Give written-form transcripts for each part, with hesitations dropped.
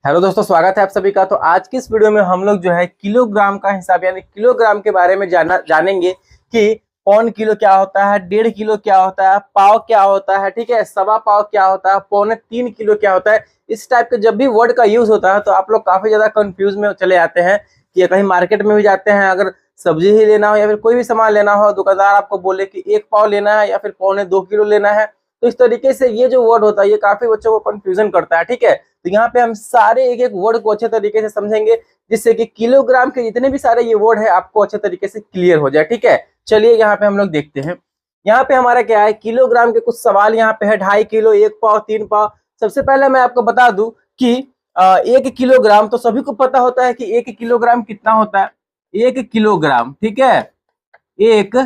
Hello दोस्तों, स्वागत है आप सभी का। तो आज की इस वीडियो में हम लोग जो है किलोग्राम का हिसाब यानी किलोग्राम के बारे में जानेंगे कि पौन किलो क्या होता है, 1.5 किलो क्या होता है, पाव क्या होता है, ठीक है, सवा पाव क्या होता है, 3.25 किलो क्या होता है। इस टाइप के जब भी वर्ड का यूज होता है तो आप लोग काफी ज्यादा कंफ्यूज में चले जाते हैं कि कहीं मार्केट में भी जाते हैं, अगर सब्जी ही लेना हो या फिर कोई भी सामान लेना हो, दुकानदार आपको बोले कि 1 पाव लेना है या फिर 2.25 किलो लेना है, तो इस तरीके से ये जो वर्ड होता है ये काफी बच्चों को कंफ्यूजन करता है। ठीक है, तो यहाँ पे हम सारे एक एक वर्ड को अच्छे तरीके से समझेंगे जिससे कि किलोग्राम के जितने भी सारे ये वर्ड है आपको अच्छे तरीके से क्लियर हो जाए। ठीक है, चलिए यहाँ पे हम लोग देखते हैं। यहाँ पे हमारा क्या है, किलोग्राम के कुछ सवाल यहाँ पे है। 2.5 किलो, 1 पाव, 3 पाव। सबसे पहले मैं आपको बता दूं कि 1 किलोग्राम, तो सभी को पता होता है कि 1 किलोग्राम कितना होता है। 1 किलोग्राम, ठीक है, 1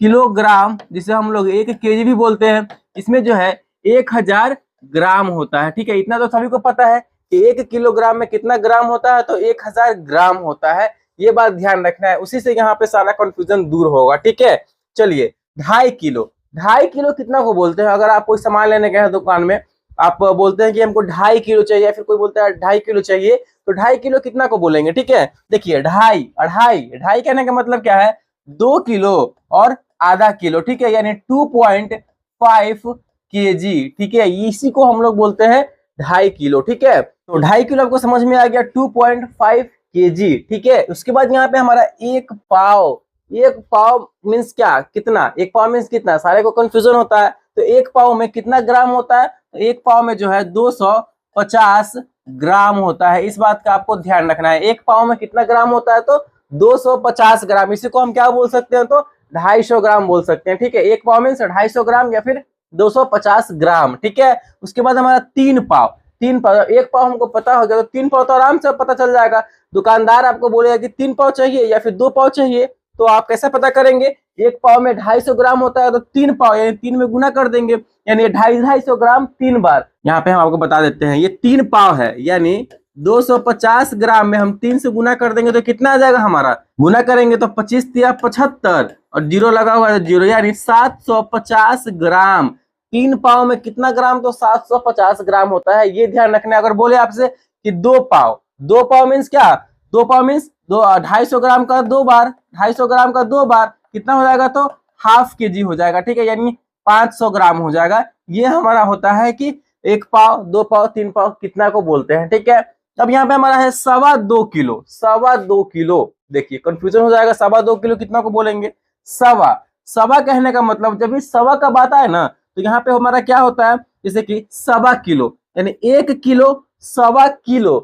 किलोग्राम जिसे हम लोग 1 केजी भी बोलते हैं, इसमें जो है 1000 ग्राम होता है। ठीक है, इतना तो सभी को पता है कि 1 किलोग्राम में कितना ग्राम होता है, तो 1000 ग्राम होता है। ये बात ध्यान रखना है, उसी से यहाँ पे सारा कंफ्यूजन दूर होगा। ठीक है, चलिए 2.5 किलो। 2.5 किलो कितना को बोलते हैं? अगर आप कोई सामान लेने गए हैं दुकान में, आप बोलते हैं कि हमको 2.5 किलो चाहिए, या फिर कोई बोलता है 2.5 किलो चाहिए, तो 2.5 किलो कितना को बोलेंगे? ठीक है, देखिए ढाई, अढ़ाई, ढाई कहने का मतलब क्या है, 2 किलो और आधा किलो। ठीक है, यानी 2.5 केजी। ठीक है, इसी को हम लोग बोलते हैं 2.5 किलो। ठीक है, तो 2.5 किलो आपको समझ में आ गया, 2.5 केजी। ठीक है, उसके बाद यहाँ पे हमारा 1 पाव। 1 पाव मीन्स क्या, कितना? 1 पाव मीन्स कितना, सारे को कंफ्यूजन होता है। तो 1 पाव में कितना ग्राम होता है? तो 1 पाव में जो है 250 ग्राम होता है। इस बात का आपको ध्यान रखना है। 1 पाव में कितना ग्राम होता है? तो 250 ग्राम। इसी को हम क्या बोल सकते हैं? तो 250 ग्राम बोल सकते हैं। ठीक है, 1 पाव मीन्स 250 ग्राम या फिर 250 ग्राम। ठीक है, उसके बाद हमारा 3 पाव। 3 पाव, 1 पाव हमको पता हो गया, तो 3 पाव तो आराम से पता चल जाएगा। दुकानदार आपको बोलेगा कि 3 पाव चाहिए या फिर 2 पाव चाहिए, तो आप कैसे पता करेंगे? 1 पाव में 250 ग्राम होता है, तो 3 पाव यानी 3 में गुना कर देंगे, यानी 250 ग्राम 3 बार। यहाँ पे हम आपको बता देते हैं, ये 3 पाव है, यानी 250 ग्राम में हम 3 से गुना कर देंगे तो कितना आ जाएगा हमारा? गुना करेंगे तो 25 तिया 75 और जीरो लगा हुआ है, जीरो, यानी 750 ग्राम। 3 पाव में कितना ग्राम? तो 750 ग्राम होता है। ये ध्यान रखना है। अगर बोले आपसे कि 2 पाव, 2 पाव मीन्स क्या? 2 पाव मीन्स 250 ग्राम का 2 बार, 250 ग्राम का 2 बार कितना हो जाएगा? तो हाफ केजी हो जाएगा। ठीक है, यानी 500 ग्राम हो जाएगा। ये हमारा होता है कि 1 पाव, 2 पाव, 3 पाव कितना को बोलते हैं। ठीक है, अब यहाँ पे हमारा है 2.25 किलो। 2.25 किलो, देखिए कंफ्यूजन हो जाएगा। 2.25 किलो कितना को बोलेंगे? सवा। सवा कहने का मतलब, जब भी सवा का बात आए ना, तो यहाँ पे हमारा क्या होता है, जैसे कि 1.25 किलो, यानी 1 किलो, 1.25 किलो।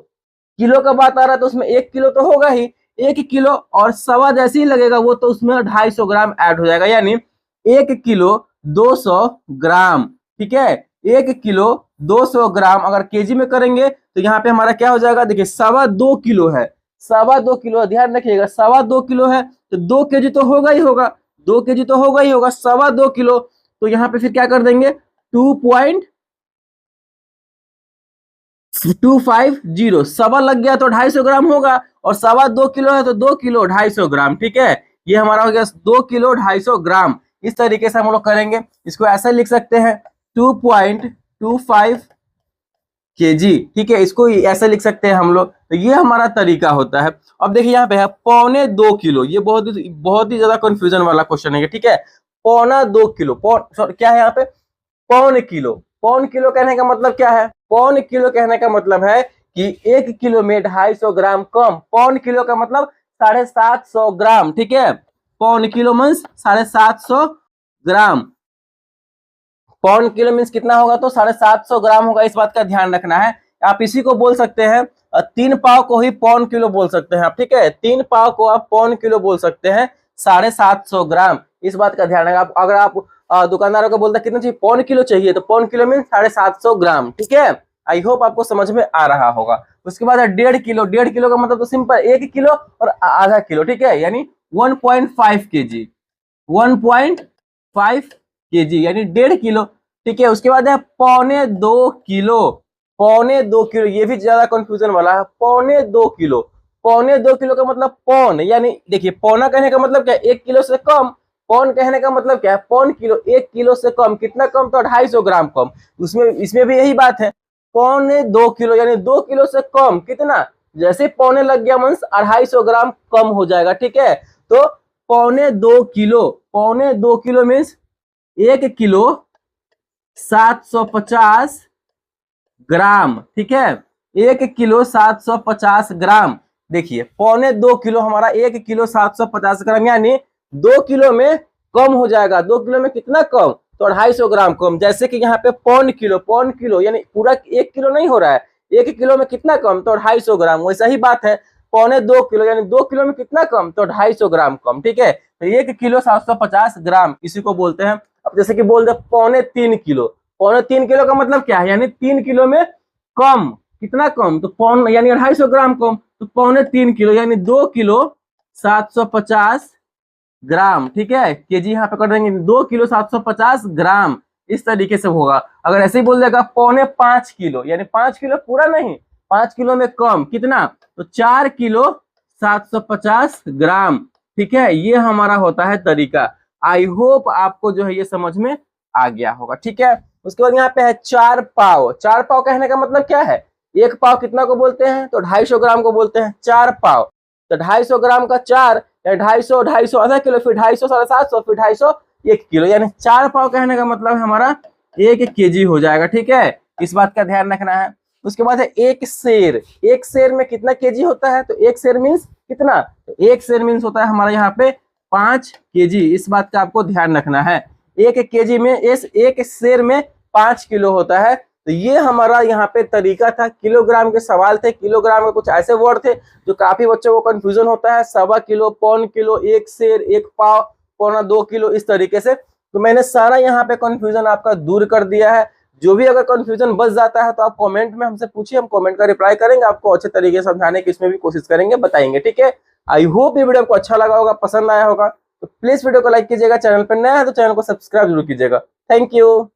किलो का बात आ रहा है तो उसमें 1 किलो तो होगा ही। 1 किलो और सवा जैसे ही लगेगा वो, तो उसमें 250 ग्राम ऐड हो जाएगा, यानी 1 किलो 200 ग्राम। ठीक है, 1 किलो 200 ग्राम अगर केजी में करेंगे तो यहाँ पे हमारा क्या हो जाएगा? देखिए 2.25 किलो है। 2.25 किलो, ध्यान रखिएगा, 2.25 किलो है तो 2 केजी तो होगा ही होगा। 2 केजी तो होगा ही होगा, 2.25 किलो। तो यहाँ पे फिर क्या कर देंगे? 2.250, सवा लग गया तो 250 ग्राम होगा, और 2.25 किलो है तो 2 किलो 250 ग्राम। ठीक है, ये हमारा हो गया 2 किलो 250 ग्राम। इस तरीके से हम लोग करेंगे। इसको ऐसे लिख सकते हैं, 2.25 केजी। ठीक है, इसको ऐसे लिख सकते हैं हम लोग। तो ये हमारा तरीका होता है। अब देखिए यहाँ पे है 2.25 किलो। ये बहुत ही ज्यादा कंफ्यूजन वाला क्वेश्चन है। ठीक है, 2.25 किलो, क्या है यहाँ पे? 1 किलो। 1 किलो कहने का मतलब क्या है? 1 किलो कहने का मतलब है कि 1 किलो में 250 ग्राम कम। 1 किलो का मतलब 750 ग्राम। ठीक है, 1 किलो मीन्स 750 ग्राम। 1 किलो मीन्स कितना होगा? तो 750 ग्राम होगा। इस बात का ध्यान रखना है। आप इसी को बोल सकते हैं, 3 पाव को ही 1 किलो बोल सकते हैं आप। ठीक है, 3 पाव को आप 1 किलो बोल सकते हैं, 750 ग्राम। इस बात का ध्यान रखना। अगर आप दुकानदारों को बोलते हैं कितना चाहिए, 1 किलो चाहिए, तो 1 किलो मीन्स 750 ग्राम। ठीक है, आई होप आपको समझ में आ रहा होगा। उसके बाद है 1.5 किलो। 1.5 किलो का मतलब तो सिंपल, 1 किलो और आधा किलो। ठीक है, यानी 1.5 केजी। 1.5 केजी यानी 1.5 किलो। ठीक है, उसके बाद है 2.25 किलो। 2.25 किलो, ये भी ज्यादा कंफ्यूजन वाला है। 2.25 किलो। 2.25 किलो का मतलब पौन, यानी देखिए पौना कहने का मतलब क्या है? 1 किलो से कम। पौन कहने का मतलब क्या है? 1.25 किलो, 1 किलो से कम। कितना कम? तो 250 ग्राम कम। उसमें इसमें भी यही बात है। पौने 2 किलो, यानी 2 किलो से कम। कितना? जैसे पौने लग गया मीन्स 250 ग्राम कम हो जाएगा, ठीक है। तो पौने 2 किलो, पौने 2 किलो मीन्स 1 किलो 750 ग्राम, ठीक है। 1 किलो 750 ग्राम। देखिए पौने 2 किलो हमारा 1 किलो 750 ग्राम, यानी 2 किलो में कम हो जाएगा। 2 किलो में कितना कम? तो 250 ग्राम कम। जैसे कि यहाँ पे पौन किलो यानी पूरा 1 किलो नहीं हो रहा है, 1 किलो में कितना कम? तो 250 ग्राम। वैसा ही बात है, पौने 2 किलो यानी 2 किलो में कितना कम? तो 250 ग्राम कम, ठीक है। तो 1 किलो 750 ग्राम इसी को बोलते हैं। अब जैसे कि बोल दे पौने 3 किलो, पौने 3 किलो का मतलब क्या है? यानी 3 किलो में कम। कितना कम? तो पौन यानी 250 ग्राम कम। तो पौने 3 किलो यानी 2 किलो 750 ग्राम, ठीक है। केजी यहाँ पे कर देंगे, 2 किलो 750 ग्राम, इस तरीके से होगा। अगर ऐसे ही बोल देगा पौने 5 किलो, यानी 5 किलो पूरा नहीं, 5 किलो में कम। कितना? तो 4 किलो 750 ग्राम, ठीक है। ये हमारा होता है तरीका। आई होप आपको जो है ये समझ में आ गया होगा, ठीक है। उसके बाद यहाँ पे है 4 पाव। 4 पाव कहने का मतलब क्या है? 1 पाव कितना को बोलते हैं? तो 250 ग्राम को बोलते हैं 4 पाव। तो 250 ग्राम का 4 250, 250 आधा किलो, फिर 250 750, फिर 250 1 किलो, यानी 4 पाव कहने का मतलब हमारा 1 केजी हो जाएगा, ठीक है। इस बात का ध्यान रखना है। उसके बाद है 1 सेर। 1 सेर में कितना केजी होता है? तो 1 सेर मीन्स कितना? तो 1 सेर मीन्स होता है हमारा यहाँ पे 5 केजी। इस बात का आपको ध्यान रखना है। 1 केजी में, इस 1 सेर में 5 किलो होता है। तो ये हमारा यहाँ पे तरीका था। किलोग्राम के सवाल थे, किलोग्राम के कुछ ऐसे वर्ड थे जो काफी बच्चों को कंफ्यूजन होता है। सवा किलो, पौन किलो, 1 सेर, 1 पाव, पौना 2 किलो, इस तरीके से। तो मैंने सारा यहाँ पे कंफ्यूजन आपका दूर कर दिया है। जो भी अगर कंफ्यूजन बच जाता है तो आप कमेंट में हमसे पूछिए, हम कमेंट का रिप्लाई करेंगे, आपको अच्छे तरीके से समझाने की इसमें भी कोशिश करेंगे, बताएंगे, ठीक है। आई होप ये वीडियो आपको अच्छा लगा होगा, पसंद आया होगा। तो प्लीज वीडियो को लाइक कीजिएगा, चैनल पर नया है तो चैनल को सब्सक्राइब जरूर कीजिएगा। Thank you.